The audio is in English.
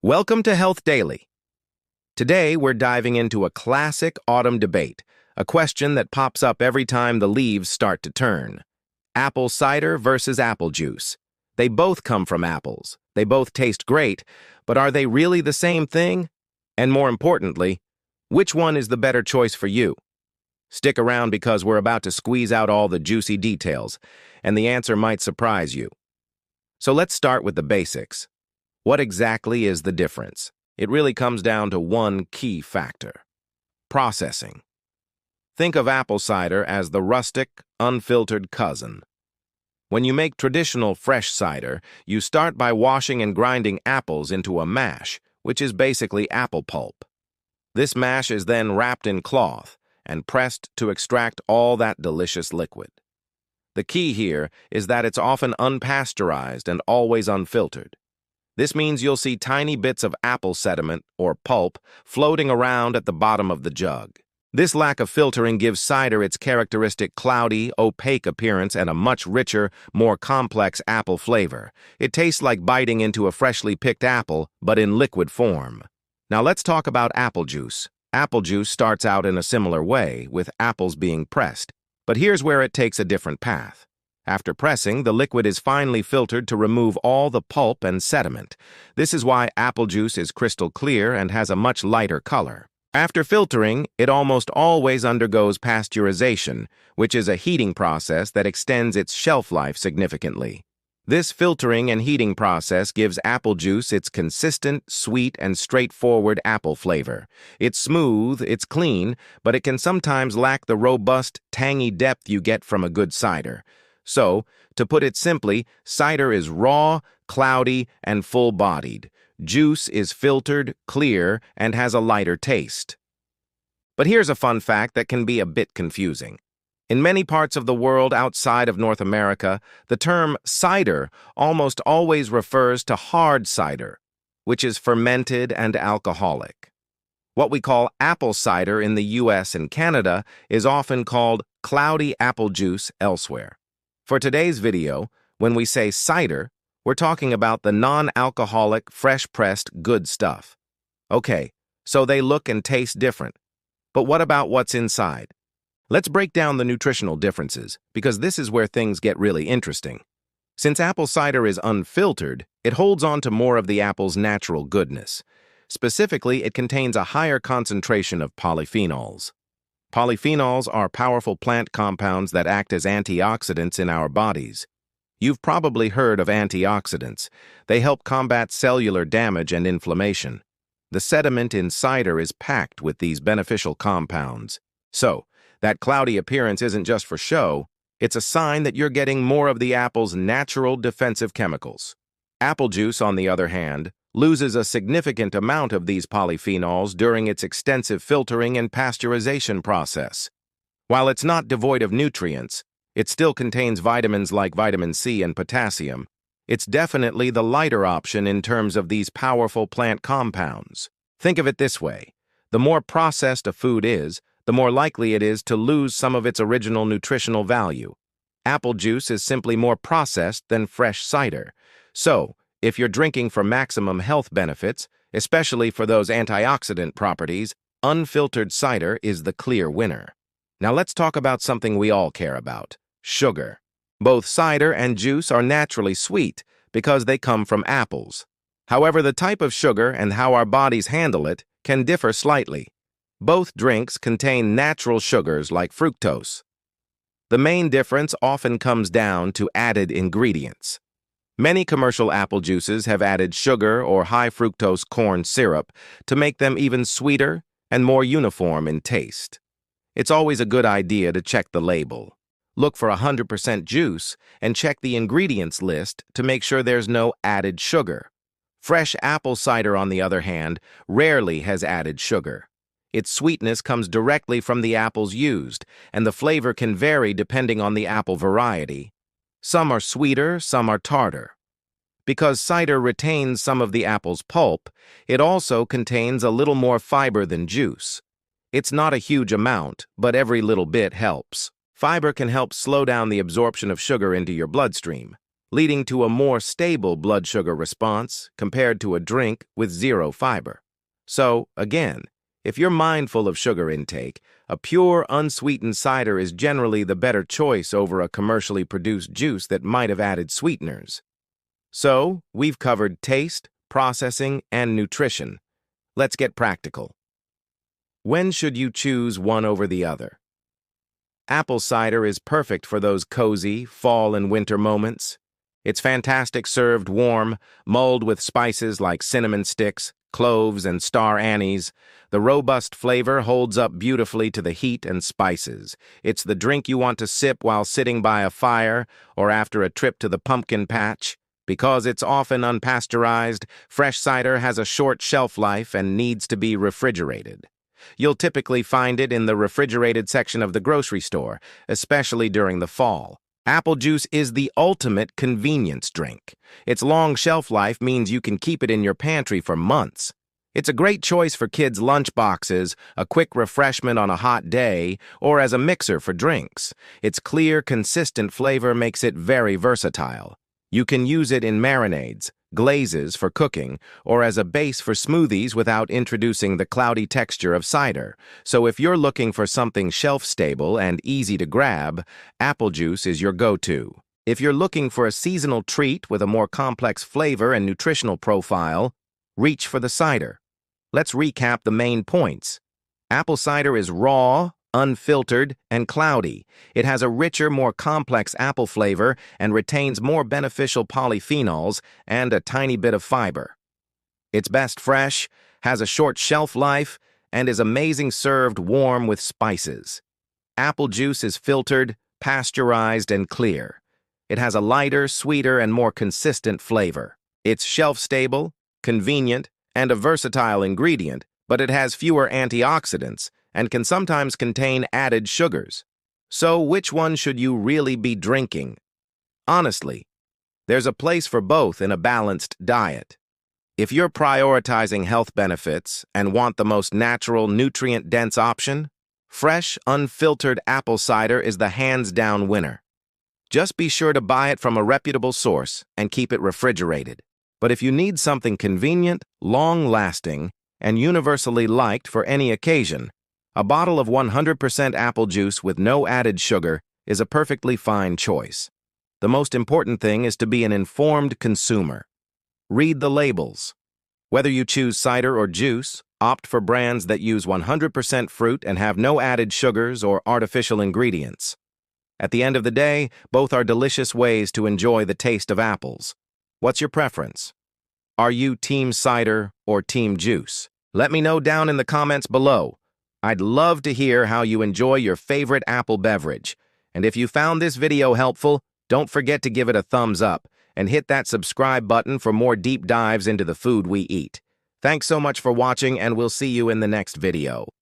Welcome to Health Daily. Today, we're diving into a classic autumn debate, a question that pops up every time the leaves start to turn. Apple cider versus apple juice. They both come from apples. They both taste great, but are they really the same thing? And more importantly, which one is the better choice for you? Stick around because we're about to squeeze out all the juicy details, and the answer might surprise you. So let's start with the basics. What exactly is the difference? It really comes down to one key factor: processing. Think of apple cider as the rustic, unfiltered cousin. When you make traditional fresh cider, you start by washing and grinding apples into a mash, which is basically apple pulp. This mash is then wrapped in cloth and pressed to extract all that delicious liquid. The key here is that it's often unpasteurized and always unfiltered. This means you'll see tiny bits of apple sediment, or pulp, floating around at the bottom of the jug. This lack of filtering gives cider its characteristic cloudy, opaque appearance and a much richer, more complex apple flavor. It tastes like biting into a freshly picked apple, but in liquid form. Now let's talk about apple juice. Apple juice starts out in a similar way, with apples being pressed. But here's where it takes a different path. After pressing, the liquid is finely filtered to remove all the pulp and sediment. This is why apple juice is crystal clear and has a much lighter color. After filtering, it almost always undergoes pasteurization, which is a heating process that extends its shelf life significantly. This filtering and heating process gives apple juice its consistent, sweet, and straightforward apple flavor. It's smooth, it's clean, but it can sometimes lack the robust, tangy depth you get from a good cider. So, to put it simply, cider is raw, cloudy, and full-bodied. Juice is filtered, clear, and has a lighter taste. But here's a fun fact that can be a bit confusing. In many parts of the world outside of North America, the term cider almost always refers to hard cider, which is fermented and alcoholic. What we call apple cider in the US and Canada is often called cloudy apple juice elsewhere. For today's video, when we say cider, we're talking about the non-alcoholic, fresh-pressed good stuff. Okay, so they look and taste different. But what about what's inside? Let's break down the nutritional differences, because this is where things get really interesting. Since apple cider is unfiltered, it holds on to more of the apple's natural goodness. Specifically, it contains a higher concentration of polyphenols. Polyphenols are powerful plant compounds that act as antioxidants in our bodies. You've probably heard of antioxidants. They help combat cellular damage and inflammation. The sediment in cider is packed with these beneficial compounds. So, that cloudy appearance isn't just for show, it's a sign that you're getting more of the apple's natural defensive chemicals. Apple juice, on the other hand, loses a significant amount of these polyphenols during its extensive filtering and pasteurization process. While it's not devoid of nutrients, it still contains vitamins like vitamin C and potassium. It's definitely the lighter option in terms of these powerful plant compounds. Think of it this way: the more processed a food is, the more likely it is to lose some of its original nutritional value. Apple juice is simply more processed than fresh cider. So, if you're drinking for maximum health benefits, especially for those antioxidant properties, unfiltered cider is the clear winner. Now let's talk about something we all care about: sugar. Both cider and juice are naturally sweet because they come from apples. However, the type of sugar and how our bodies handle it can differ slightly. Both drinks contain natural sugars like fructose. The main difference often comes down to added ingredients. Many commercial apple juices have added sugar or high fructose corn syrup to make them even sweeter and more uniform in taste. It's always a good idea to check the label. Look for 100% juice and check the ingredients list to make sure there's no added sugar. Fresh apple cider, on the other hand, rarely has added sugar. Its sweetness comes directly from the apples used, and the flavor can vary depending on the apple variety. Some are sweeter, some are tartar. Because cider retains some of the apple's pulp, it also contains a little more fiber than juice. It's not a huge amount, but every little bit helps. Fiber can help slow down the absorption of sugar into your bloodstream. leading to a more stable blood sugar response compared to a drink with zero fiber. So, again, if you're mindful of sugar intake, a pure, unsweetened cider is generally the better choice over a commercially produced juice that might have added sweeteners. So, we've covered taste, processing, and nutrition. Let's get practical. When should you choose one over the other? Apple cider is perfect for those cozy fall and winter moments. It's fantastic served warm, mulled with spices like cinnamon sticks, cloves, and star anise. The robust flavor holds up beautifully to the heat and spices. It's the drink you want to sip while sitting by a fire or after a trip to the pumpkin patch. Because it's often unpasteurized, fresh cider has a short shelf life and needs to be refrigerated. You'll typically find it in the refrigerated section of the grocery store, especially during the fall. Apple juice is the ultimate convenience drink. Its long shelf life means you can keep it in your pantry for months. It's a great choice for kids' lunch boxes, a quick refreshment on a hot day, or as a mixer for drinks. Its clear, consistent flavor makes it very versatile. You can use it in marinades, glazes for cooking, or as a base for smoothies without introducing the cloudy texture of cider. So if you're looking for something shelf-stable and easy to grab, apple juice is your go-to. If you're looking for a seasonal treat with a more complex flavor and nutritional profile, reach for the cider. Let's recap the main points. Apple cider is raw, unfiltered, and cloudy. It has a richer, more complex apple flavor and retains more beneficial polyphenols and a tiny bit of fiber. It's best fresh, has a short shelf life, and is amazing served warm with spices. Apple juice is filtered, pasteurized, and clear. It has a lighter, sweeter, and more consistent flavor. It's shelf-stable, convenient, and a versatile ingredient, but it has fewer antioxidants and can sometimes contain added sugars. So which one should you really be drinking? Honestly, there's a place for both in a balanced diet. If you're prioritizing health benefits and want the most natural, nutrient-dense option, fresh, unfiltered apple cider is the hands-down winner. Just be sure to buy it from a reputable source and keep it refrigerated. But if you need something convenient, long-lasting, and universally liked for any occasion, a bottle of 100% apple juice with no added sugar is a perfectly fine choice. The most important thing is to be an informed consumer. Read the labels. Whether you choose cider or juice, opt for brands that use 100% fruit and have no added sugars or artificial ingredients. At the end of the day, both are delicious ways to enjoy the taste of apples. What's your preference? Are you team cider or team juice? Let me know down in the comments below. I'd love to hear how you enjoy your favorite apple beverage. And if you found this video helpful, don't forget to give it a thumbs up and hit that subscribe button for more deep dives into the food we eat. Thanks so much for watching, and we'll see you in the next video.